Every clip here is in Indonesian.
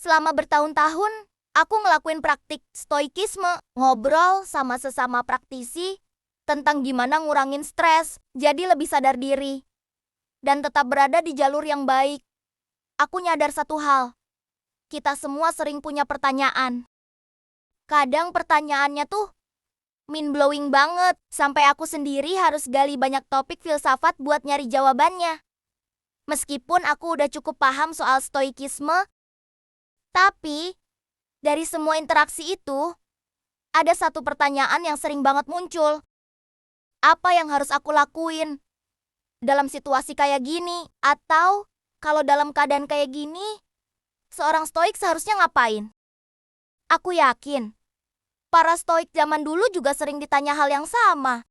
Selama bertahun-tahun, aku ngelakuin praktik stoikisme, ngobrol sama sesama praktisi tentang gimana ngurangin stres, jadi lebih sadar diri, dan tetap berada di jalur yang baik. Aku nyadar satu hal, kita semua sering punya pertanyaan. Kadang pertanyaannya tuh mind-blowing banget, sampai aku sendiri harus gali banyak topik filsafat buat nyari jawabannya. Meskipun aku udah cukup paham soal stoikisme, tapi dari semua interaksi itu, ada satu pertanyaan yang sering banget muncul. Apa yang harus aku lakuin dalam situasi kayak gini? Atau kalau dalam keadaan kayak gini, seorang stoik seharusnya ngapain? Aku yakin, para stoik zaman dulu juga sering ditanya hal yang sama.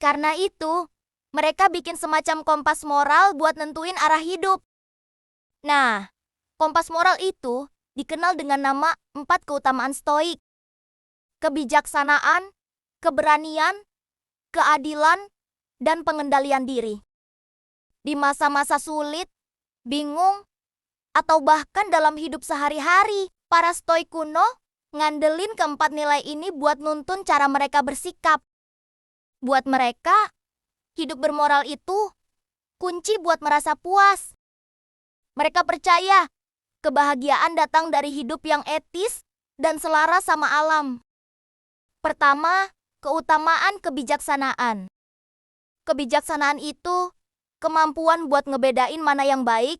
Karena itu, mereka bikin semacam kompas moral buat nentuin arah hidup. Nah, kompas moral itu dikenal dengan nama 4 keutamaan stoik. Kebijaksanaan, keberanian, keadilan, dan pengendalian diri. Di masa-masa sulit, bingung, atau bahkan dalam hidup sehari-hari, para stoik kuno ngandelin keempat nilai ini buat nuntun cara mereka bersikap. Buat mereka, hidup bermoral itu kunci buat merasa puas. Mereka percaya kebahagiaan datang dari hidup yang etis dan selaras sama alam. Pertama, keutamaan kebijaksanaan. Kebijaksanaan itu kemampuan buat ngebedain mana yang baik,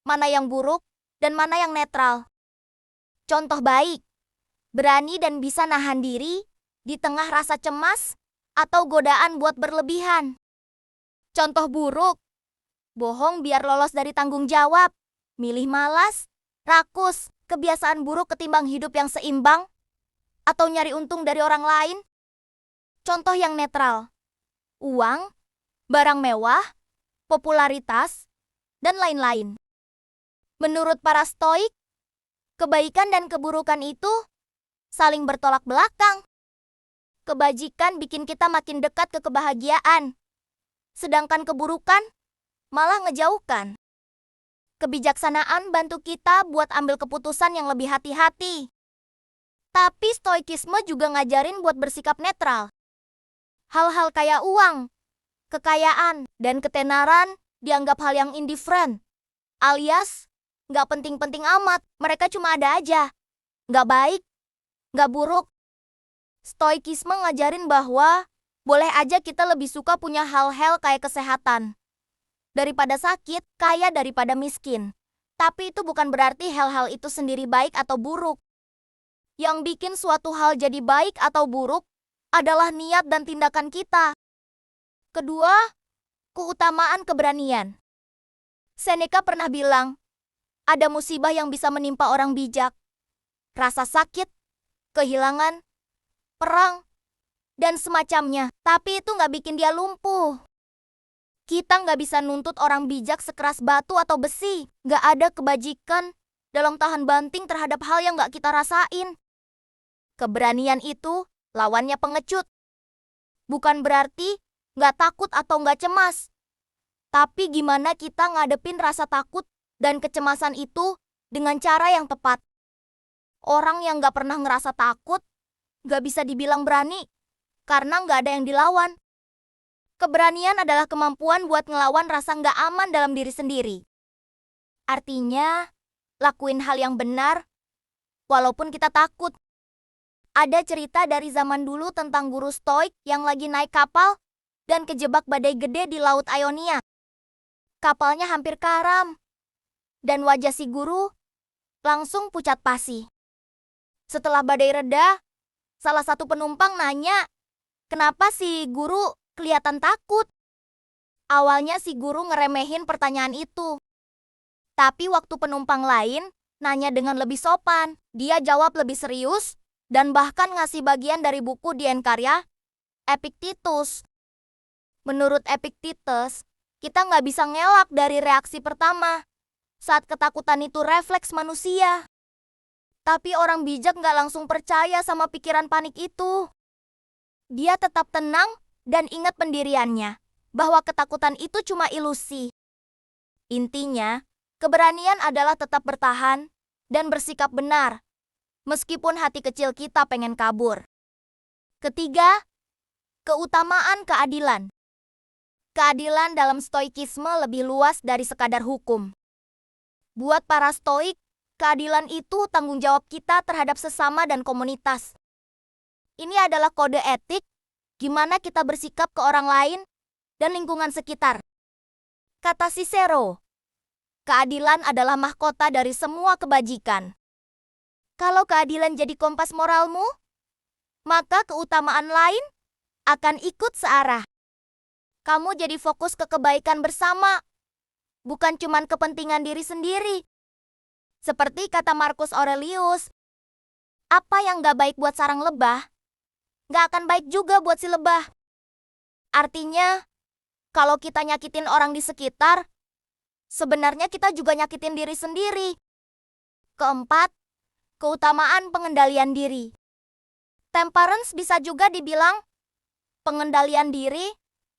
mana yang buruk, dan mana yang netral. Contoh baik, berani dan bisa nahan diri di tengah rasa cemas atau godaan buat berlebihan. Contoh buruk, bohong biar lolos dari tanggung jawab, milih malas, rakus, kebiasaan buruk ketimbang hidup yang seimbang, atau nyari untung dari orang lain. Contoh yang netral, uang, barang mewah, popularitas, dan lain-lain. Menurut para stoik, kebaikan dan keburukan itu saling bertolak belakang. Kebajikan bikin kita makin dekat ke kebahagiaan, sedangkan keburukan malah ngejauhkan. Kebijaksanaan bantu kita buat ambil keputusan yang lebih hati-hati. Tapi stoikisme juga ngajarin buat bersikap netral. Hal-hal kayak uang, kekayaan, dan ketenaran dianggap hal yang indifferent, alias nggak penting-penting amat, mereka cuma ada aja. Nggak baik, nggak buruk. Stoikisme ngajarin bahwa boleh aja kita lebih suka punya hal-hal kayak kesehatan daripada sakit, kaya daripada miskin. Tapi itu bukan berarti hal-hal itu sendiri baik atau buruk. Yang bikin suatu hal jadi baik atau buruk adalah niat dan tindakan kita. Kedua, keutamaan keberanian. Seneca pernah bilang, ada musibah yang bisa menimpa orang bijak. Rasa sakit, kehilangan, perang, dan semacamnya. Tapi itu nggak bikin dia lumpuh. Kita nggak bisa nuntut orang bijak sekeras batu atau besi. Nggak ada kebajikan dalam tahan banting terhadap hal yang nggak kita rasain. Keberanian itu lawannya pengecut. Bukan berarti nggak takut atau nggak cemas. Tapi gimana kita ngadepin rasa takut dan kecemasan itu dengan cara yang tepat. Orang yang nggak pernah ngerasa takut nggak bisa dibilang berani karena nggak ada yang dilawan. Keberanian adalah kemampuan buat ngelawan rasa nggak aman dalam diri sendiri. Artinya, lakuin hal yang benar walaupun kita takut. Ada cerita dari zaman dulu tentang guru stoik yang lagi naik kapal dan kejebak badai gede di Laut Ionia. Kapalnya hampir karam, dan wajah si guru langsung pucat pasi. Setelah badai reda, salah satu penumpang nanya, kenapa si guru kelihatan takut? Awalnya si guru ngeremehin pertanyaan itu. Tapi waktu penumpang lain nanya dengan lebih sopan, dia jawab lebih serius dan bahkan ngasih bagian dari buku di Enkarya, Epictetus. Menurut Epictetus, kita nggak bisa ngelak dari reaksi pertama saat ketakutan itu refleks manusia. Tapi orang bijak nggak langsung percaya sama pikiran panik itu. Dia tetap tenang dan ingat pendiriannya, bahwa ketakutan itu cuma ilusi. Intinya, keberanian adalah tetap bertahan, dan bersikap benar, meskipun hati kecil kita pengen kabur. Ketiga, keutamaan keadilan. Keadilan dalam stoikisme lebih luas dari sekadar hukum. Buat para stoik, keadilan itu tanggung jawab kita terhadap sesama dan komunitas. Ini adalah kode etik, gimana kita bersikap ke orang lain dan lingkungan sekitar. Kata Cicero, keadilan adalah mahkota dari semua kebajikan. Kalau keadilan jadi kompas moralmu, maka keutamaan lain akan ikut searah. Kamu jadi fokus ke kebaikan bersama, bukan cuma kepentingan diri sendiri. Seperti kata Marcus Aurelius, apa yang gak baik buat sarang lebah, gak akan baik juga buat si lebah. Artinya, kalau kita nyakitin orang di sekitar, sebenarnya kita juga nyakitin diri sendiri. Keempat, keutamaan pengendalian diri. Temperance bisa juga dibilang pengendalian diri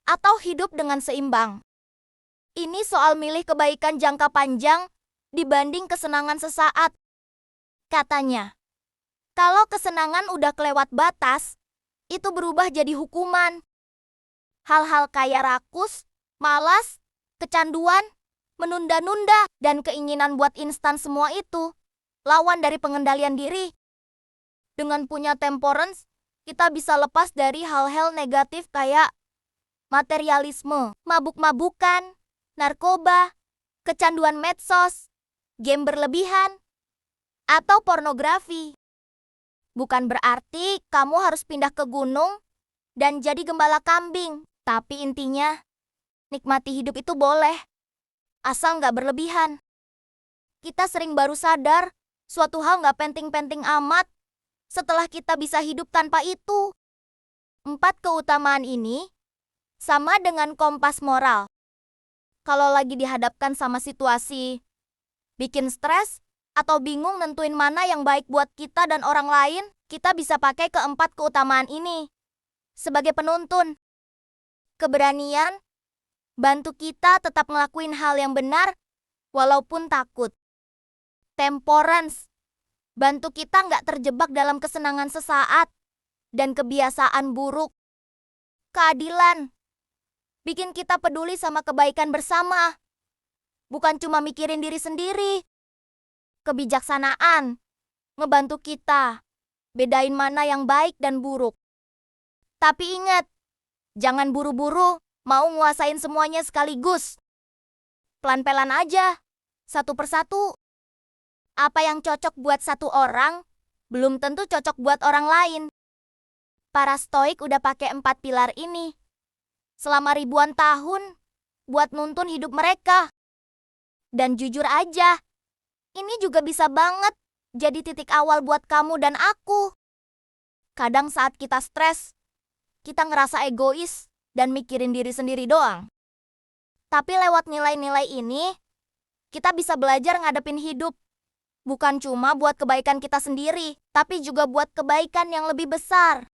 atau hidup dengan seimbang. Ini soal milih kebaikan jangka panjang dibanding kesenangan sesaat. Katanya, kalau kesenangan udah kelewat batas, itu berubah jadi hukuman. Hal-hal kayak rakus, malas, kecanduan, menunda-nunda, dan keinginan buat instan semua itu lawan dari pengendalian diri. Dengan punya temperance, kita bisa lepas dari hal-hal negatif kayak materialisme, mabuk-mabukan, narkoba, kecanduan medsos, game berlebihan, atau pornografi. Bukan berarti kamu harus pindah ke gunung dan jadi gembala kambing. Tapi intinya, nikmati hidup itu boleh, asal nggak berlebihan. Kita sering baru sadar, suatu hal nggak penting-penting amat, setelah kita bisa hidup tanpa itu. 4 keutamaan ini sama dengan kompas moral. Kalau lagi dihadapkan sama situasi bikin stres atau bingung nentuin mana yang baik buat kita dan orang lain, kita bisa pakai keempat keutamaan ini. Sebagai penuntun, keberanian bantu kita tetap ngelakuin hal yang benar walaupun takut. Temperance bantu kita nggak terjebak dalam kesenangan sesaat dan kebiasaan buruk. Keadilan bikin kita peduli sama kebaikan bersama, bukan cuma mikirin diri sendiri. Kebijaksanaan ngebantu kita bedain mana yang baik dan buruk. Tapi ingat, jangan buru-buru mau nguasain semuanya sekaligus. Pelan-pelan aja, satu persatu. Apa yang cocok buat satu orang, belum tentu cocok buat orang lain. Para stoik udah pakai 4 pilar ini selama ribuan tahun buat nuntun hidup mereka. Dan jujur aja, ini juga bisa banget jadi titik awal buat kamu dan aku. Kadang saat kita stres, kita ngerasa egois dan mikirin diri sendiri doang. Tapi lewat nilai-nilai ini, kita bisa belajar ngadepin hidup. Bukan cuma buat kebaikan kita sendiri, tapi juga buat kebaikan yang lebih besar.